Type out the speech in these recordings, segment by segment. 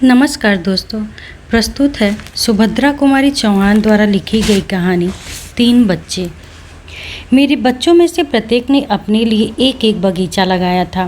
नमस्कार दोस्तों, प्रस्तुत है सुभद्रा कुमारी चौहान द्वारा लिखी गई कहानी तीन बच्चे। मेरे बच्चों में से प्रत्येक ने अपने लिए एक एक बगीचा लगाया था।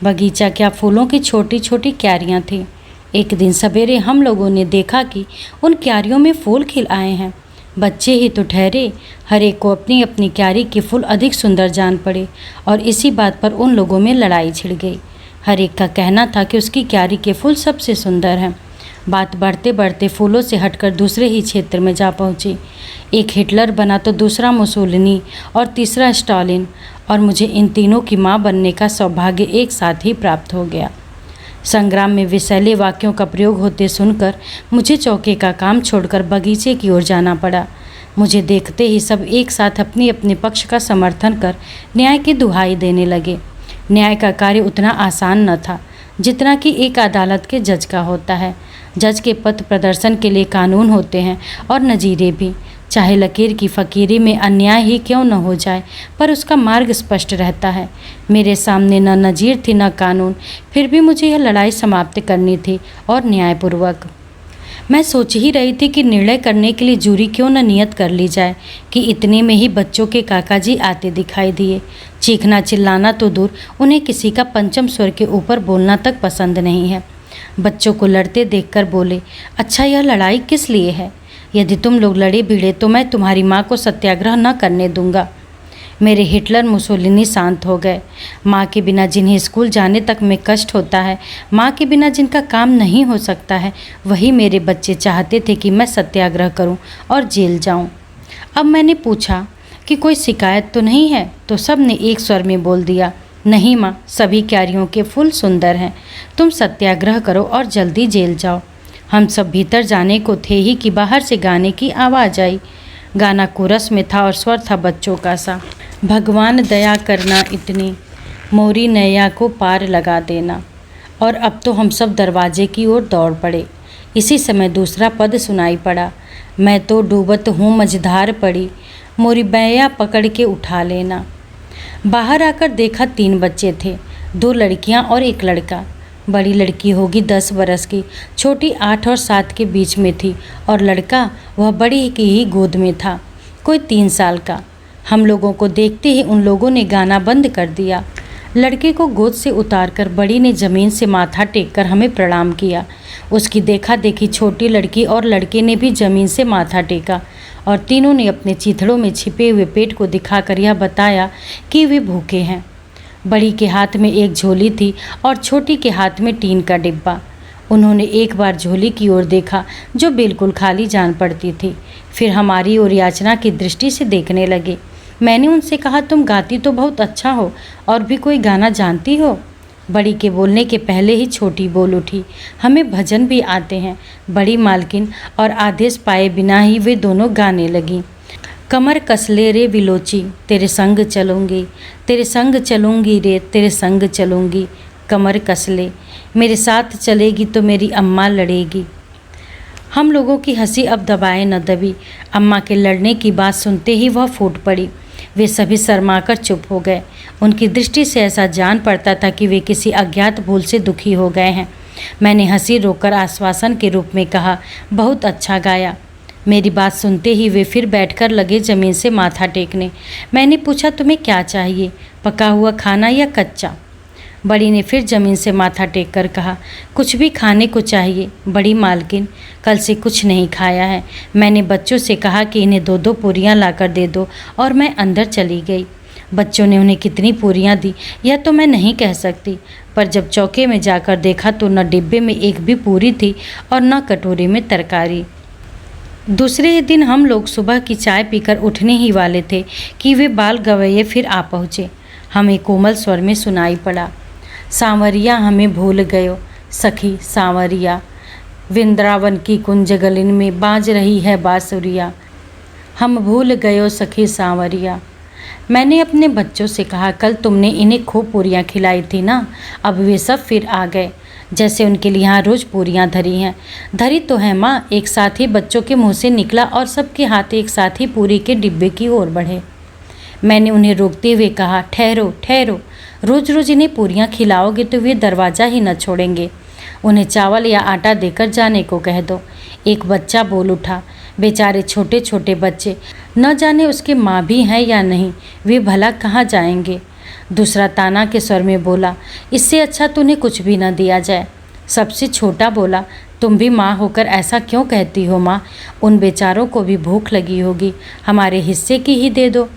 बगीचा क्या, फूलों की छोटी छोटी क्यारियां थी। एक दिन सवेरे हम लोगों ने देखा कि उन क्यारियों में फूल खिल आए हैं। बच्चे ही तो ठहरे, हर एक को अपनी अपनी क्यारी के फूल अधिक सुंदर जान पड़े और इसी बात पर उन लोगों में लड़ाई छिड़ गई। हर एक का कहना था कि उसकी क्यारी के फूल सबसे सुंदर हैं। बात बढ़ते बढ़ते फूलों से हटकर दूसरे ही क्षेत्र में जा पहुंची। एक हिटलर बना तो दूसरा मुसोलिनी और तीसरा स्टालिन, और मुझे इन तीनों की मां बनने का सौभाग्य एक साथ ही प्राप्त हो गया। संग्राम में विषैले वाक्यों का प्रयोग होते सुनकर मुझे चौके का काम छोड़कर बगीचे की ओर जाना पड़ा। मुझे देखते ही सब एक साथ अपने अपने पक्ष का समर्थन कर न्याय की दुहाई देने लगे। न्याय का कार्य उतना आसान न था जितना कि एक अदालत के जज का होता है। जज के पथ प्रदर्शन के लिए कानून होते हैं और नजीरे भी। चाहे लकीर की फ़कीरी में अन्याय ही क्यों न हो जाए, पर उसका मार्ग स्पष्ट रहता है। मेरे सामने न नजीर थी न कानून, फिर भी मुझे यह लड़ाई समाप्त करनी थी और न्यायपूर्वक। मैं सोच ही रही थी कि निर्णय करने के लिए जूरी क्यों न नियत कर ली जाए कि इतने में ही बच्चों के काका जी आते दिखाई दिए। चीखना चिल्लाना तो दूर, उन्हें किसी का पंचम स्वर के ऊपर बोलना तक पसंद नहीं है। बच्चों को लड़ते देखकर बोले, अच्छा यह लड़ाई किस लिए है? यदि तुम लोग लड़े भिड़े तो मैं तुम्हारी माँ को सत्याग्रह न करने दूंगा। मेरे हिटलर मुसोलिनी शांत हो गए। माँ के बिना जिन्हें स्कूल जाने तक में कष्ट होता है, माँ के बिना जिनका काम नहीं हो सकता है, वही मेरे बच्चे चाहते थे कि मैं सत्याग्रह करूं और जेल जाऊं। अब मैंने पूछा कि कोई शिकायत तो नहीं है, तो सब ने एक स्वर में बोल दिया, नहीं माँ, सभी क्यारियों के फूल सुंदर हैं, तुम सत्याग्रह करो और जल्दी जेल जाओ। हम सब भीतर जाने को थे ही कि बाहर से गाने की आवाज़ आई। गाना कोरस में था और स्वर था बच्चों का सा। भगवान दया करना इतनी, मोरी नैया को पार लगा देना। और अब तो हम सब दरवाजे की ओर दौड़ पड़े। इसी समय दूसरा पद सुनाई पड़ा, मैं तो डूबत हूँ मझधार पड़ी, मोरी बैया पकड़ के उठा लेना। बाहर आकर देखा तीन बच्चे थे, दो लड़कियाँ और एक लड़का। बड़ी लड़की होगी 10 बरस की, छोटी 8 और 7 के बीच में थी, और लड़का वह बड़ी की ही गोद में था, कोई 3 साल का। हम लोगों को देखते ही उन लोगों ने गाना बंद कर दिया। लड़के को गोद से उतारकर बड़ी ने जमीन से माथा टेककर हमें प्रणाम किया। उसकी देखा देखी छोटी लड़की और लड़के ने भी जमीन से माथा टेका, और तीनों ने अपने चीथड़ों में छिपे हुए पेट को दिखाकर यह बताया कि वे भूखे हैं। बड़ी के हाथ में एक झोली थी और छोटी के हाथ में टीन का डिब्बा। उन्होंने एक बार झोली की ओर देखा जो बिल्कुल खाली जान पड़ती थी, फिर हमारी ओर याचना की दृष्टि से देखने लगे। मैंने उनसे कहा, तुम गाती तो बहुत अच्छा हो, और भी कोई गाना जानती हो? बड़ी के बोलने के पहले ही छोटी बोल उठी, हमें भजन भी आते हैं। बड़ी मालकिन और आदेश पाए बिना ही वे दोनों गाने लगीं। कमर कसले रे विलोची, तेरे संग चलूँगी, तेरे संग चलूँगी रे, तेरे संग चलूँगी। कमर कसले, मेरे साथ चलेगी तो मेरी अम्मा लड़ेगी। हम लोगों की हंसी अब दबाए न दबी। अम्मा के लड़ने की बात सुनते ही वह फूट पड़ी। वे सभी शर्माकर चुप हो गए। उनकी दृष्टि से ऐसा जान पड़ता था कि वे किसी अज्ञात भूल से दुखी हो गए हैं। मैंने हंसी रोककर आश्वासन के रूप में कहा, बहुत अच्छा गाया। मेरी बात सुनते ही वे फिर बैठकर लगे जमीन से माथा टेकने। मैंने पूछा, तुम्हें क्या चाहिए, पका हुआ खाना या कच्चा? बड़ी ने फिर जमीन से माथा टेक कर कहा, कुछ भी खाने को चाहिए बड़ी मालकिन, कल से कुछ नहीं खाया है। मैंने बच्चों से कहा कि इन्हें 2-2 पूरियाँ लाकर दे दो, और मैं अंदर चली गई। बच्चों ने उन्हें कितनी पूरियाँ दी यह तो मैं नहीं कह सकती, पर जब चौके में जाकर देखा तो न डिब्बे में एक भी पूरी थी और न कटोरे में तरकारी। दूसरे ही दिन हम लोग सुबह की चाय पीकर उठने ही वाले थे कि वे बाल गवैये फिर आ पहुँचे। हमें कोमल स्वर में सुनाई पड़ा, सांवरिया हमें भूल गयो सखी सांवरिया, वृंदावन की कुंज गलिन में बाज रही है बांसुरिया, हम भूल गयो सखी सांवरिया। मैंने अपने बच्चों से कहा, कल तुमने इन्हें खूब पूरियाँ खिलाई थी ना, अब वे सब फिर आ गए, जैसे उनके लिए यहाँ रोज़ पूरियाँ धरी हैं। धरी तो है माँ, एक साथ ही बच्चों के मुँह से निकला और सबके हाथ एक साथ ही पूरी के डिब्बे की ओर बढ़े। मैंने उन्हें रोकते हुए कहा, ठहरो ठहरो, रोज़ रोज़ इन्हें पूरियाँ खिलाओगे तो वे दरवाज़ा ही न छोड़ेंगे। उन्हें चावल या आटा देकर जाने को कह दो। एक बच्चा बोल उठा, बेचारे छोटे छोटे बच्चे, न जाने उसके माँ भी हैं या नहीं, वे भला कहाँ जाएंगे। दूसरा ताना के स्वर में बोला, इससे अच्छा तो उन्हें कुछ भी न दिया जाए। सबसे छोटा बोला, तुम भी माँ होकर ऐसा क्यों कहती हो माँ, उन बेचारों को भी भूख लगी होगी, हमारे हिस्से की ही दे दो।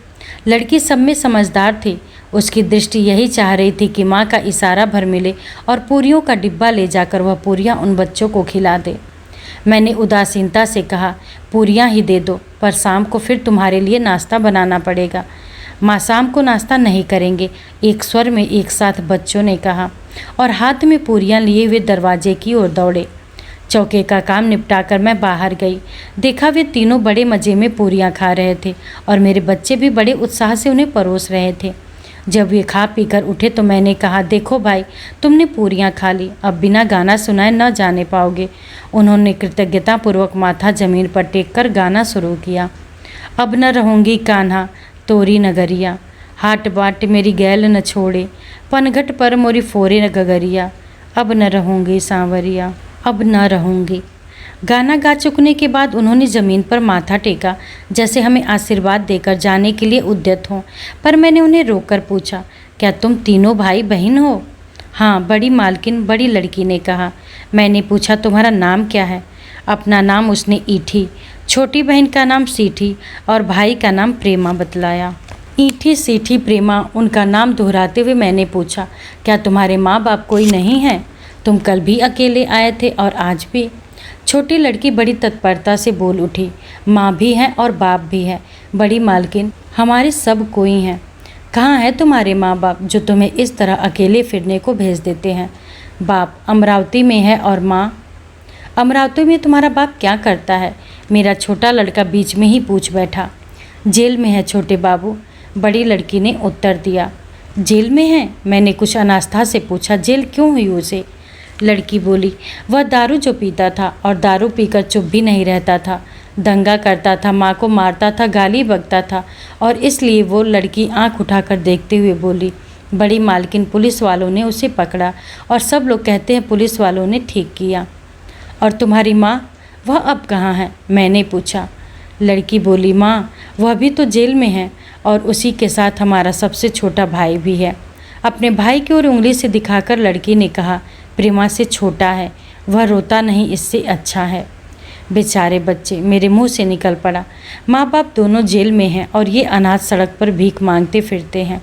लड़की सब में समझदार थी, उसकी दृष्टि यही चाह रही थी कि माँ का इशारा भर मिले और पूरियों का डिब्बा ले जाकर वह पूरियाँ उन बच्चों को खिला दे। मैंने उदासीनता से कहा, पूरियाँ ही दे दो, पर शाम को फिर तुम्हारे लिए नाश्ता बनाना पड़ेगा। माँ शाम को नाश्ता नहीं करेंगे, एक स्वर में एक साथ बच्चों ने कहा, और हाथ में पूरियाँ लिए हुए दरवाजे की ओर दौड़े। चौके का काम निपटाकर मैं बाहर गई। देखा वे तीनों बड़े मज़े में पूरियाँ खा रहे थे और मेरे बच्चे भी बड़े उत्साह से उन्हें परोस रहे थे। जब वे खा पी कर उठे तो मैंने कहा, देखो भाई, तुमने पूरियाँ खा ली, अब बिना गाना सुनाए न जाने पाओगे। उन्होंने कृतज्ञतापूर्वक माथा जमीन पर टेक कर गाना शुरू किया। अब न रहूँगी कान्हा तोरी नगरिया, हाट बाट मेरी गैल न छोड़े, पनघट पर मोरी फोरे न गगरिया, अब न रहूँगी सांवरिया, अब न रहूँगी। गाना गा चुकने के बाद उन्होंने ज़मीन पर माथा टेका, जैसे हमें आशीर्वाद देकर जाने के लिए उद्यत हों, पर मैंने उन्हें रोककर पूछा, क्या तुम तीनों भाई बहन हो? हाँ, बड़ी मालकिन, बड़ी लड़की ने कहा। मैंने पूछा, तुम्हारा नाम क्या है? अपना नाम उसने ईठी, छोटी बहन का नाम सीठी और भाई का नाम प्रेमा बतलाया। ईठी, सीठी, प्रेमा, उनका नाम दोहराते हुए मैंने पूछा, क्या तुम्हारे माँ बाप कोई नहीं है? तुम कल भी अकेले आए थे और आज भी? छोटी लड़की बड़ी तत्परता से बोल उठी, माँ भी है और बाप भी है बड़ी मालकिन, हमारे सब कोई हैं। कहाँ है तुम्हारे माँ बाप जो तुम्हें इस तरह अकेले फिरने को भेज देते हैं? बाप अमरावती में है और माँ? अमरावती में तुम्हारा बाप क्या करता है? मेरा छोटा लड़का बीच में ही पूछ बैठा। जेल में है छोटे बाबू, बड़ी लड़की ने उत्तर दिया। जेल में है? मैंने कुछ अनास्था से पूछा, जेल क्यों हुई उसे? लड़की बोली, वह दारू जो पीता था और दारू पीकर चुप भी नहीं रहता था, दंगा करता था, माँ को मारता था, गाली बकता था, और इसलिए वो लड़की आंख उठाकर देखते हुए बोली, बड़ी मालकिन, पुलिस वालों ने उसे पकड़ा और सब लोग कहते हैं पुलिस वालों ने ठीक किया। और तुम्हारी माँ, वह अब कहाँ है? मैंने पूछा। लड़की बोली, माँ वह भी तो जेल में है और उसी के साथ हमारा सबसे छोटा भाई भी है। अपने भाई की ओर उंगली से दिखाकर लड़की ने कहा, प्रेमा से छोटा है, वह रोता नहीं, इससे अच्छा है। बेचारे बच्चे, मेरे मुंह से निकल पड़ा। माँ बाप दोनों जेल में हैं और ये अनाथ सड़क पर भीख मांगते फिरते हैं।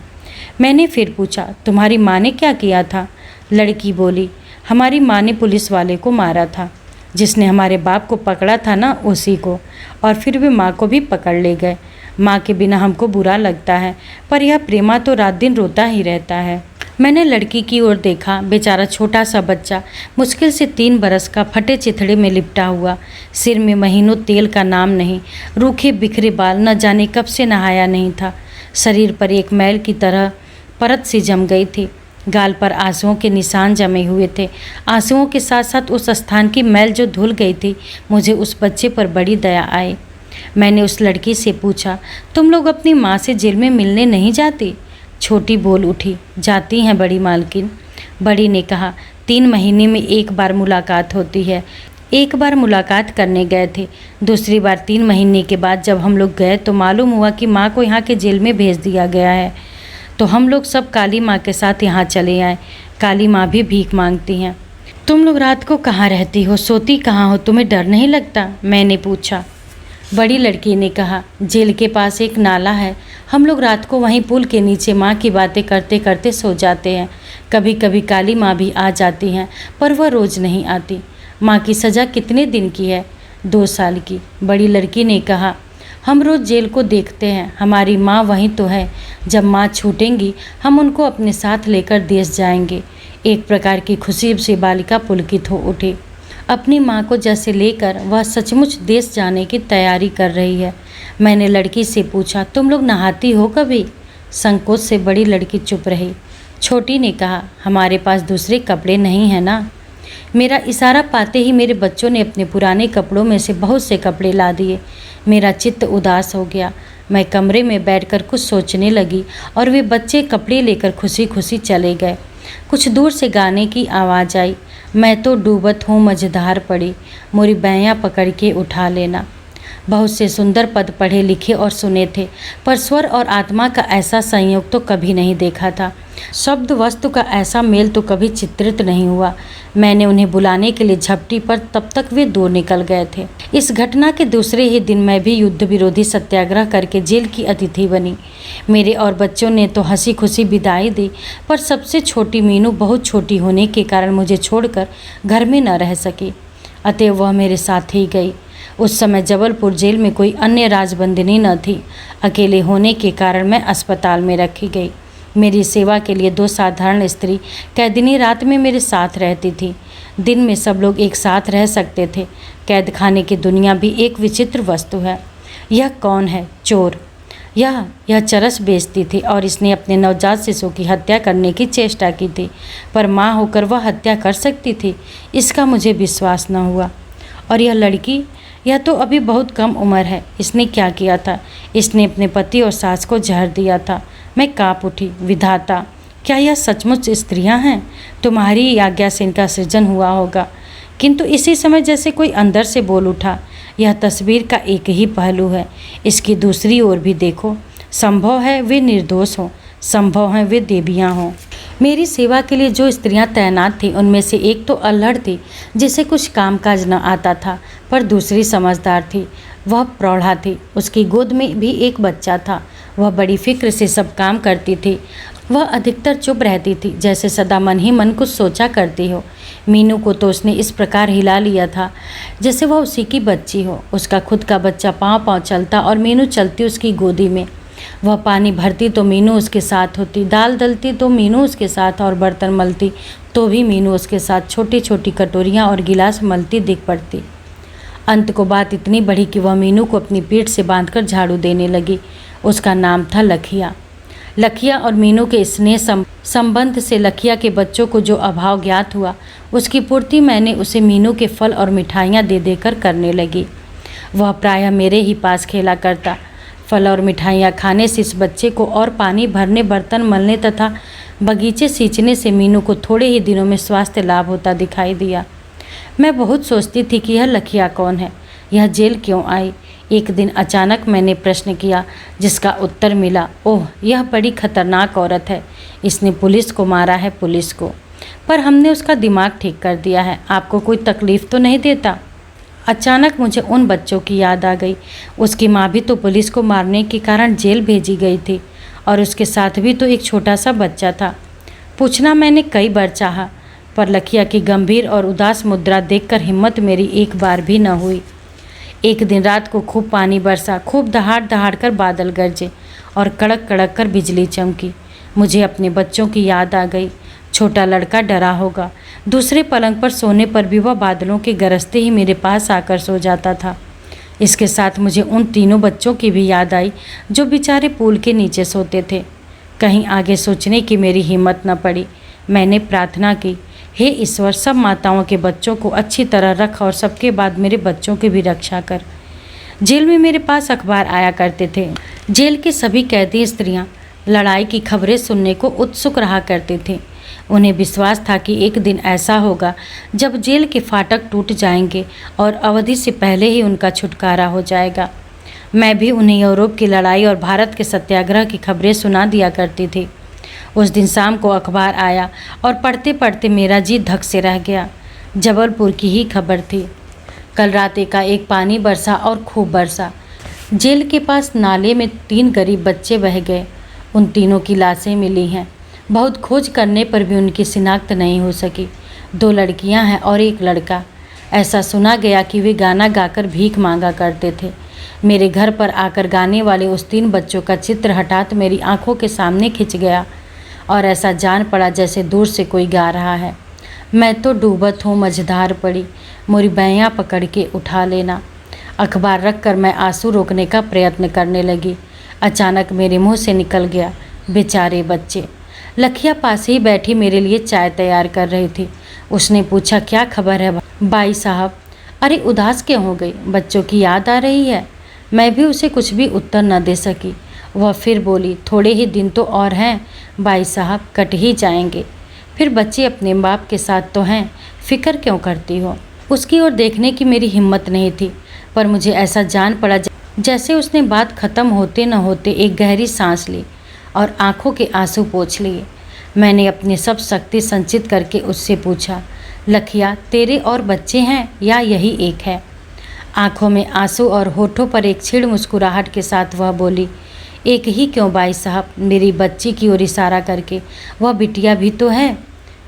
मैंने फिर पूछा, तुम्हारी माँ ने क्या किया था? लड़की बोली, हमारी माँ ने पुलिस वाले को मारा था, जिसने हमारे बाप को पकड़ा था ना, उसी को, और फिर वे माँ को भी पकड़ ले गए। माँ के बिना हमको बुरा लगता है, पर यह प्रेमा तो रात दिन रोता ही रहता है। मैंने लड़की की ओर देखा। बेचारा छोटा सा बच्चा, मुश्किल से 3 बरस का, फटे चिथड़े में लिपटा हुआ, सिर में महीनों तेल का नाम नहीं, रूखे बिखरे बाल, न जाने कब से नहाया नहीं था, शरीर पर एक मैल की तरह परत सी जम गई थी, गाल पर आंसुओं के निशान जमे हुए थे। आंसुओं के साथ साथ उस स्थान की मैल जो धुल गई थी, मुझे उस बच्चे पर बड़ी दया आई। मैंने उस लड़की से पूछा, तुम लोग अपनी माँ से जेल में मिलने नहीं जाती? छोटी बोल उठी, जाती हैं बड़ी मालकिन। बड़ी ने कहा, 3 महीने में एक बार मुलाकात होती है। एक बार मुलाकात करने गए थे, दूसरी बार 3 महीने के बाद जब हम लोग गए तो मालूम हुआ कि माँ को यहाँ के जेल में भेज दिया गया है। तो हम लोग सब काली माँ के साथ यहाँ चले आए। काली माँ भी भीख मांगती हैं। तुम लोग रात को कहाँ रहती हो, सोती कहाँ हो, तुम्हें डर नहीं लगता? मैंने पूछा। बड़ी लड़की ने कहा, जेल के पास एक नाला है, हम लोग रात को वहीं पुल के नीचे माँ की बातें करते करते सो जाते हैं। कभी कभी काली माँ भी आ जाती हैं, पर वह रोज़ नहीं आती। माँ की सज़ा कितने दिन की है? 2 साल की। बड़ी लड़की ने कहा, हम रोज़ जेल को देखते हैं, हमारी माँ वहीं तो है। जब माँ छूटेंगी हम उनको अपने साथ लेकर देश जाएंगे। एक प्रकार की खुशी से बालिका पुलकित हो उठी। अपनी माँ को जैसे लेकर वह सचमुच देश जाने की तैयारी कर रही है। मैंने लड़की से पूछा, तुम लोग नहाती हो कभी? संकोच से बड़ी लड़की चुप रही। छोटी ने कहा, हमारे पास दूसरे कपड़े नहीं हैं ना। मेरा इशारा पाते ही मेरे बच्चों ने अपने पुराने कपड़ों में से बहुत से कपड़े ला दिए। मेरा चित्त उदास हो गया। मैं कमरे में बैठकर कुछ सोचने लगी और वे बच्चे कपड़े लेकर खुशी खुशी चले गए। कुछ दूर से गाने की आवाज़ आई। मैं तो डूबत हूँ मझधार पड़ी, मोरी बैंया पकड़ के उठा लेना। बहुत से सुंदर पद पढ़े लिखे और सुने थे, पर स्वर और आत्मा का ऐसा संयोग तो कभी नहीं देखा था। शब्द वस्तु का ऐसा मेल तो कभी चित्रित नहीं हुआ। मैंने उन्हें बुलाने के लिए झपटी, पर तब तक वे दूर निकल गए थे। इस घटना के दूसरे ही दिन मैं भी युद्ध विरोधी सत्याग्रह करके जेल की अतिथि बनी। मेरे और बच्चों ने तो हंसी खुशी विदाई दी, पर सबसे छोटी मीनू बहुत छोटी होने के कारण मुझे छोड़कर घर में न रह सकी, अतएव वह मेरे साथ ही गई। उस समय जबलपुर जेल में कोई अन्य राजबंदिनी न थी। अकेले होने के कारण मैं अस्पताल में रखी गई। मेरी सेवा के लिए 2 साधारण स्त्री कैदिनी रात में मेरे साथ रहती थी। दिन में सब लोग एक साथ रह सकते थे। कैद खाने की दुनिया भी एक विचित्र वस्तु है। यह कौन है? चोर। यह चरस बेचती थी और इसने अपने नवजात शिशु की हत्या करने की चेष्टा की थी, पर माँ होकर वह हत्या कर सकती थी, इसका मुझे विश्वास न हुआ। और यह लड़की, यह तो अभी बहुत कम उम्र है। इसने क्या किया था? इसने अपने पति और सास को जहर दिया था। मैं काँप उठी। विधाता, क्या यह सचमुच स्त्रियां हैं? तुम्हारी आज्ञा से इनका सृजन हुआ होगा। किंतु इसी समय जैसे कोई अंदर से बोल उठा, यह तस्वीर का एक ही पहलू है, इसकी दूसरी ओर भी देखो। संभव है वे निर्दोष हों, संभव है वे देवियाँ हों। मेरी सेवा के लिए जो स्त्रियां तैनात थीं, उनमें से एक तो अल्हड़ थी, जिसे कुछ कामकाज न आता था, पर दूसरी समझदार थी। वह प्रौढ़ा थी। उसकी गोद में भी एक बच्चा था। वह बड़ी फिक्र से सब काम करती थी। वह अधिकतर चुप रहती थी, जैसे सदा मन ही मन कुछ सोचा करती हो। मीनू को तो उसने इस प्रकार हिला लिया था जैसे वह उसी की बच्ची हो। उसका खुद का बच्चा पाँव पाँव चलता और मीनू चलती उसकी गोदी में। वह पानी भरती तो मीनू उसके साथ होती, दाल दलती तो मीनू उसके साथ, और बर्तन मलती तो भी मीनू उसके साथ छोटी छोटी कटोरियाँ और गिलास मलती दिख पड़ती। अंत को बात इतनी बढ़ी कि वह मीनू को अपनी पीठ से बांधकर झाड़ू देने लगी। उसका नाम था लखिया। लखिया और मीनू के स्नेह संबंध से लखिया के बच्चों को जो अभाव ज्ञात हुआ, उसकी पूर्ति मैंने उसे मीनू के फल और मिठाइयाँ दे देकर करने लगी। वह प्रायः मेरे ही पास खेला करता। फल और मिठाइयाँ खाने से इस बच्चे को और पानी भरने, बर्तन मलने तथा बगीचे सींचने से मीनू को थोड़े ही दिनों में स्वास्थ्य लाभ होता दिखाई दिया। मैं बहुत सोचती थी कि यह लखिया कौन है, यह जेल क्यों आई। एक दिन अचानक मैंने प्रश्न किया, जिसका उत्तर मिला, ओह, यह बड़ी खतरनाक औरत है। इसने पुलिस को मारा है, पुलिस को। पर हमने उसका दिमाग ठीक कर दिया है। आपको कोई तकलीफ़ तो नहीं देता? अचानक मुझे उन बच्चों की याद आ गई। उसकी माँ भी तो पुलिस को मारने के कारण जेल भेजी गई थी, और उसके साथ भी तो एक छोटा सा बच्चा था। पूछना मैंने कई बार चाहा, पर लखिया की गंभीर और उदास मुद्रा देखकर हिम्मत मेरी एक बार भी न हुई। एक दिन रात को खूब पानी बरसा, खूब दहाड़ दहाड़ कर बादल गरजे और कड़क कड़क कर बिजली चमकी। मुझे अपने बच्चों की याद आ गई। छोटा लड़का डरा होगा। दूसरे पलंग पर सोने पर भी वह बादलों के गरजते ही मेरे पास आकर सो जाता था। इसके साथ मुझे उन तीनों बच्चों की भी याद आई जो बेचारे पुल के नीचे सोते थे। कहीं आगे सोचने की मेरी हिम्मत न पड़ी। मैंने प्रार्थना की, हे ईश्वर, सब माताओं के बच्चों को अच्छी तरह रख और सबके बाद मेरे बच्चों की भी रक्षा कर। जेल में मेरे पास अखबार आया करते थे। जेल की सभी कैदी स्त्रियां लड़ाई की खबरें सुनने को उत्सुक रहा करती थीं। उन्हें विश्वास था कि एक दिन ऐसा होगा जब जेल के फाटक टूट जाएंगे और अवधि से पहले ही उनका छुटकारा हो जाएगा। मैं भी उन्हें यूरोप की लड़ाई और भारत के सत्याग्रह की खबरें सुना दिया करती थी। उस दिन शाम को अखबार आया और पढ़ते पढ़ते मेरा जी धक से रह गया। जबलपुर की ही खबर थी। कल रात एकाएक पानी बरसा और खूब बरसा। जेल के पास नाले में 3 गरीब बच्चे बह गए। उन तीनों की लाशें मिली हैं। बहुत खोज करने पर भी उनकी शिनाख्त नहीं हो सकी। 2 लड़कियां हैं और 1 लड़का। ऐसा सुना गया कि वे गाना गाकर भीख मांगा करते थे। मेरे घर पर आकर गाने वाले उस 3 बच्चों का चित्र हठात मेरी आंखों के सामने खिंच गया और ऐसा जान पड़ा जैसे दूर से कोई गा रहा है, मैं तो डूबत हूँ मझधार पड़ी, मोरी बैंया पकड़ के उठा लेना। अखबार रख कर मैं आंसू रोकने का प्रयत्न करने लगी। अचानक मेरे मुंह से निकल गया, बेचारे बच्चे। लखिया पास ही बैठी मेरे लिए चाय तैयार कर रही थी। उसने पूछा, क्या खबर है बाई साहब? अरे उदास क्यों हो गई? बच्चों की याद आ रही है? मैं भी उसे कुछ भी उत्तर न दे सकी। वह फिर बोली, थोड़े ही दिन तो और हैं बाई साहब, कट ही जाएंगे। फिर बच्चे अपने बाप के साथ तो हैं, फिक्र क्यों करती हो? उसकी ओर देखने की मेरी हिम्मत नहीं थी, पर मुझे ऐसा जान पड़ा जैसे उसने बात खत्म होते न होते एक गहरी सांस ली और आंखों के आंसू पोंछ लिए। मैंने अपनी सब शक्ति संचित करके उससे पूछा, लखिया तेरे और बच्चे हैं या यही एक है? आंखों में आंसू और होठों पर एक छीड़ मुस्कुराहट के साथ वह बोली, एक ही क्यों भाई साहब, मेरी बच्ची की ओर इशारा करके, वह बिटिया भी तो है।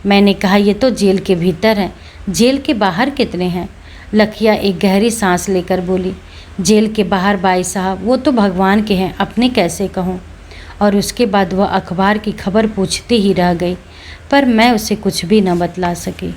मैंने कहा, ये तो जेल के भीतर है, जेल के बाहर कितने हैं? लखिया एक गहरी सांस लेकर बोली, जेल के बाहर भाई साहब वो तो भगवान के हैं, अपने कैसे कहूँ। और उसके बाद वह अखबार की खबर पूछती ही रह गई, पर मैं उसे कुछ भी न बतला सकी।